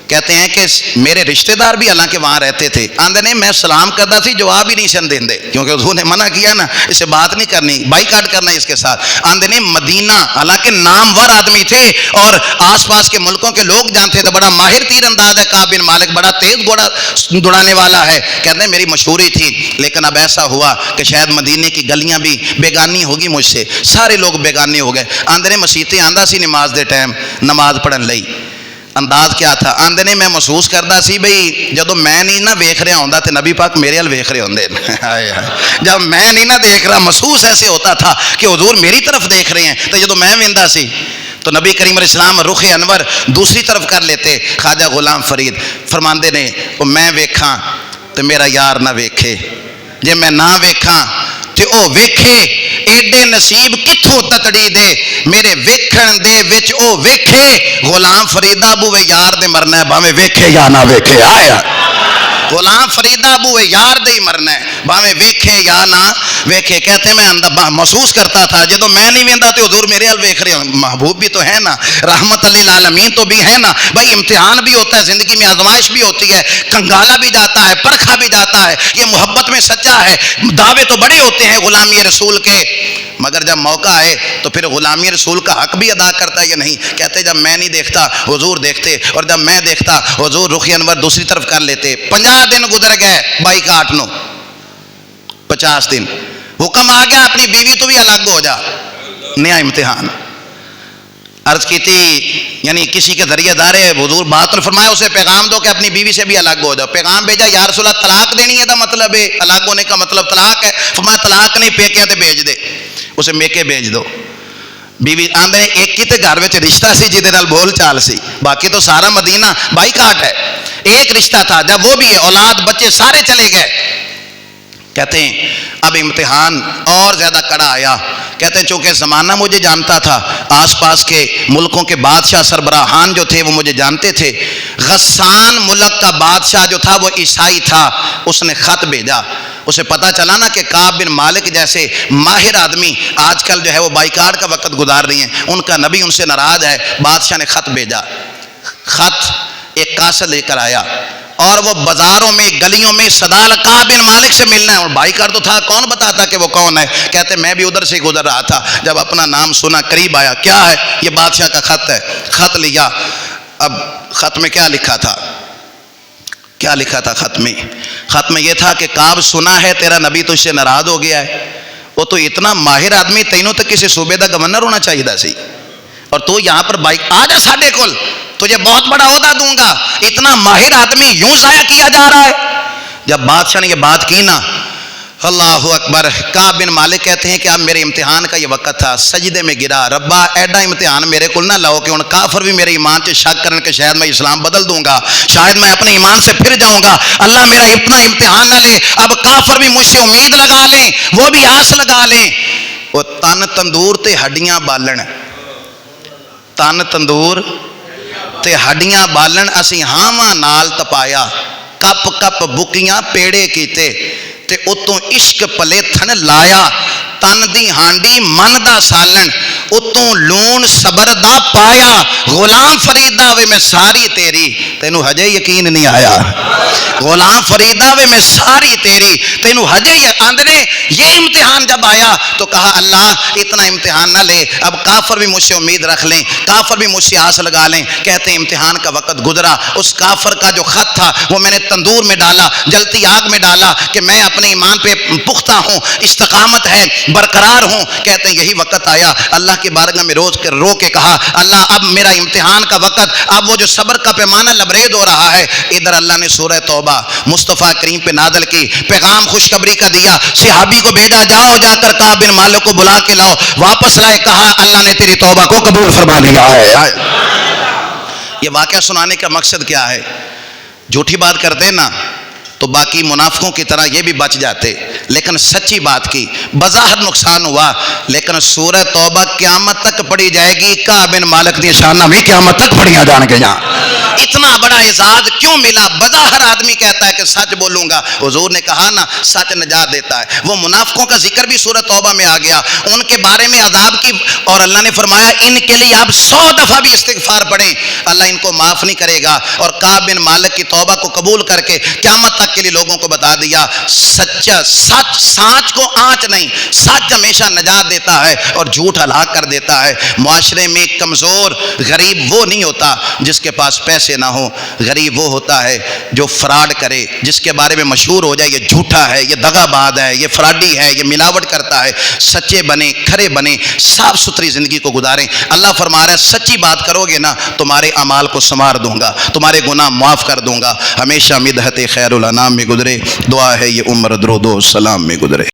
کہتے ہیں کہ میرے رشتہ دار بھی حالانکہ وہاں رہتے تھے، آندے نے میں سلام کرتا سی جواب ہی نہیں سن دیندے، کیونکہ حضور نے منع کیا نا اس سے بات نہیں کرنی، بائیکاٹ کرنا اس کے ساتھ۔ آندے نے مدینہ حالانکہ نامور آدمی تھے اور آس پاس کے ملکوں کے لوگ جانتے تھے، بڑا ماہر تیر انداز ہے کعب بن مالک، بڑا تیز گھوڑا دوڑانے والا ہے، کہتے ہیں میری مشہوری تھی، لیکن اب ایسا ہوا کہ شاید مدینے کی گلیاں بھی بیگانی ہوگی مجھ سے، سارے لوگ بیگانے ہو گئے۔ آندے نے مسیتے آندہ سی نماز دے ٹائم نماز پڑھن لئی، انداز کیا تھا؟ آندے نے میں محسوس کرتا سی بھئی جدو میں نہیں نہ ویکھ رہا ہوندا تے نبی پاک میرے ال ویکھ رہے ہوندے، جب میں نہیں نہ دیکھ رہا محسوس ایسے ہوتا تھا کہ حضور میری طرف دیکھ رہے ہیں، تو جدو میں ویندا سی تو نبی کریم علیہ السلام رخ انور دوسری طرف کر لیتے۔ خواجہ غلام فرید فرماندے نے میں ویکھاں تے میرا یار نہ ویکھے، جے میں نہ ویکھاں تے او ویکھے، ایڈے نصیب کتھوں تتڑی دے، میرے ویکھن دے وچ او ویکھے، غلام فریدہ بوے یار دے مرنا ہے بھاویں ویکھے یا نہ ویکھے۔ آیا غلام فریدہ بوے یار دے ہی مرنا ہے بھاویں ویکھے یا نہ ویکھے۔ کہتے میں محسوس کرتا تھا جدو میں نہیں ویندا تو حضور میرے ال ویکھ رہے ہوں، محبوب بھی تو ہے نا، رحمت للعالمین تو بھی ہے نا بھائی، امتحان بھی ہوتا ہے زندگی میں، آزمائش بھی ہوتی ہے، کنگالا بھی جاتا ہے، پرکھا بھی جاتا ہے، یہ محبت میں سچا ہے، دعوے تو بڑے ہوتے ہیں غلامی رسول کے، مگر جب موقع آئے تو پھر غلامی رسول کا حق بھی ادا کرتا ہے یا نہیں؟ کہتے جب میں نہیں دیکھتا حضور دیکھتے، اور جب میں دیکھتا حضور رخ انور دوسری طرف کر لیتے۔ 50 دن گزر گئے بائیکاٹ نو، 50 دن حکم آ گیا اپنی بیوی تو بھی الگ ہو جا، نیا امتحان۔ عرض کی تھی یعنی کسی کے ذریعے دارے حضور بات نے فرمایا اسے پیغام دو کہ اپنی بیوی سے بھی الگ ہو جاؤ۔ پیغام بھیجا یا رسول اللہ طلاق دینی ہے دا مطلب ہے، الگ ہونے کا مطلب طلاق ہے؟ فرمایا طلاق نہیں، پیکے تے بھیج دے، اسے میکے بھیج دو۔ بیوی آندے ایک ہی تے گھر وچ رشتہ سی جہدے نال بول چال سی، باقی تو سارا مدینہ بائیکاٹ ہے، ایک رشتہ تھا، جب وہ بھی ہے اولاد بچے سارے چلے گئے۔ کہتے ہیں اب امتحان اور زیادہ کڑا آیا، کہتے ہیں چونکہ زمانہ مجھے جانتا تھا، آس پاس کے ملکوں کے بادشاہ سربراہان جو تھے وہ مجھے جانتے تھے، غسان ملک کا بادشاہ جو تھا وہ عیسائی تھا، اس نے خط بھیجا، اسے پتا چلا نا کہ کعب بن مالک جیسے ماہر آدمی آج کل جو ہے وہ بائیکاٹ کا وقت گزار رہی ہیں، ان کا نبی ان سے ناراض ہے، بادشاہ نے خط بھیجا، خط ایک قاصد لے کر آیا اور وہ بازاروں میں گلیوں میں صدا کعب بن مالک سے ملنا ہے، اور بائیکاٹ تو تھا، کون بتاتا کہ وہ کون ہے؟ کہتے میں بھی ادھر سے گزر رہا تھا، جب اپنا نام سنا قریب آیا، کیا ہے؟ یہ بادشاہ کا خط ہے۔ خط لیا، اب خط میں کیا لکھا تھا؟ کیا لکھا تھا خط میں؟ خط میں یہ تھا کہ کعب سنا ہے تیرا نبی تجھ سے ناراض ہو گیا ہے، وہ تو اتنا ماہر آدمی، تینوں تک کسی صوبے دا گورنر ہونا چاہیے تھا سی، اور تو یہاں پر بائک آ جا ساڈے کول، تجھے بہت بڑا عہدہ دوں گا، اتنا ماہر آدمی یوں ضائع کیا جا رہا ہے۔ جب بادشاہ نے یہ بات کی نا، اللہ اکبر، کعب بن مالک کہتے ہیں کہ اب میرے امتحان کا یہ وقت تھا، سجدے میں گرا، ربا ایڈا امتحان میرے کو نہ لاؤ کہ ان کافر بھی میرے ایمان سے شک کرن کہ شاید میں اسلام بدل دوں گا، شاید میں اپنے ایمان سے پھر جاؤں گا، اللہ میرا اتنا امتحان نہ لے، اب کافر بھی مجھ سے امید لگا لیں، وہ بھی آس لگا لیں۔ وہ تن تندور تے ہڈیاں بالن، تن تندور تے ہڈیاں بالن، اسی ہاواں نال تپایا، کپ کپ بکیاں پیڑے کیتے، تے اتوں عشق پلے تھن لایا، تن دی ہانڈی من دا سالن، اتوں لون صبر دا پایا، غلام فریدہ وے میں ساری تیری، تینوں ہجے یقین نہیں آیا، غلام فریدہ وے میں ساری تیری، تینوں ہجے آندھنے۔ یہ امتحان جب آیا تو کہا اللہ اتنا امتحان نہ لے، اب کافر بھی مجھ سے امید رکھ لیں، کافر بھی مجھ سے آس لگا لیں۔ کہتے ہیں امتحان کا وقت گزرا، اس کافر کا جو خط تھا وہ میں نے تندور میں ڈالا، جلتی آگ میں ڈالا کہ میں اپنے ایمان پہ پختہ ہوں، استقامت ہے، برقرار ہوں۔ کہتے ہیں یہی وقت آیا، اللہ کی بارگاہ میں رو کے کہا اللہ اب میرا امتحان کا وقت، اب وہ جو صبر کا پیمانہ لبریز ہو رہا ہے۔ ادھر اللہ نے سورہ توبہ مصطفیٰ کریم پہ نازل کی، پیغام خوشخبری کا دیا، صحابی کو بھیجا جاؤ جا کر کعب بن مالک کو بلا کے لاؤ، واپس لائے، کہا اللہ نے تیری توبہ کو قبول فرما لیا ہے۔ یہ واقعہ سنانے کا مقصد کیا ہے؟ جھوٹی بات کرتے نا تو باقی منافقوں کی طرح یہ بھی بچ جاتے، لیکن سچی بات کی، بظاہر نقصان ہوا، لیکن سورہ توبہ قیامت تک پڑھی جائے گی، کعب بن مالک دی شانہ بھی قیامت تک پڑھیاں جان گے۔ اتنا بڑا اعزاز کیوں ملا؟ بظاہر آدمی کہتا ہے کہ سچ بولوں گا، حضور نے کہا نا سچ نجات دیتا ہے۔ وہ منافقوں کا ذکر بھی سورۃ توبہ میں آ گیا، ان کے بارے میں عذاب کی، اور اللہ نے فرمایا ان کے لیے آپ 100 دفعہ بھی استغفار پڑھیں، اللہ ان کو معاف نہیں کرے گا۔ اور کعب بن مالک کی توبہ کو قبول کر کے قیامت تک کے لیے لوگوں کو بتا دیا سچا سچ، سانچ کو آنچ نہیں، سچ ہمیشہ نجات دیتا ہے اور جھوٹ ہلاک کر دیتا ہے۔ معاشرے میں کمزور غریب وہ نہیں ہوتا جس کے پاس پیسے نہ ہو، غریب وہ ہوتا ہے جو فراڈ کرے، جس کے بارے میں مشہور ہو جائے یہ جھوٹا ہے، یہ دغا باز ہے، یہ فراڈی ہے، یہ ملاوٹ کرتا ہے۔ سچے بنیں، کھرے بنیں، صاف ستھری زندگی کو گزاریں۔ اللہ فرما رہا ہے سچی بات کرو گے نا تمہارے اعمال کو سنوار دوں گا، تمہارے گناہ معاف کر دوں گا۔ ہمیشہ مدحت خیر الانام میں گزرے، دعا ہے یہ عمر درود و سلام میں گزرے۔